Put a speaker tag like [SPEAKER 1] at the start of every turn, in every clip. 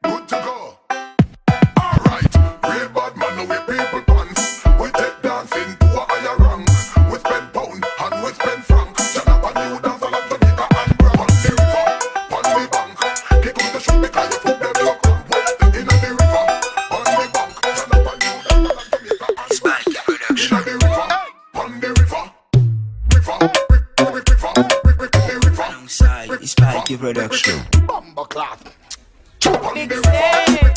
[SPEAKER 1] good to go. Alright, real bad man, no way people pants. We take dancing to a higher rank. We spend pound and we spend franc. Turn up a new dance like Jamaica and Bram. On the river, on the bank. Kick out the shot because your foot them look cramp. In the river, on the bank. Turn up a new dance like Jamaica and Bram.
[SPEAKER 2] Spiky Production.
[SPEAKER 1] In the river, on the river.
[SPEAKER 2] Alongside Spiky Production.
[SPEAKER 1] Bumbo clap.
[SPEAKER 3] Big State.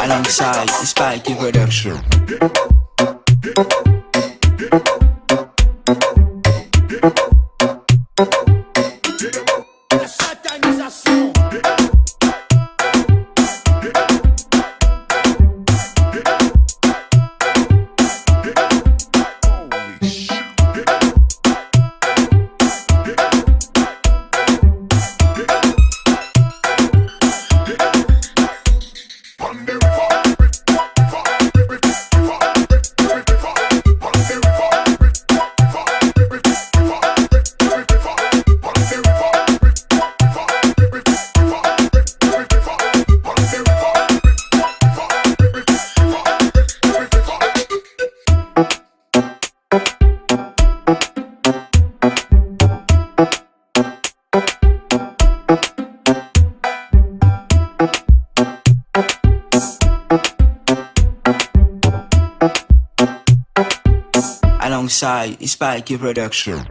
[SPEAKER 2] Alongside Spiky Production. Alongside Spiky Production.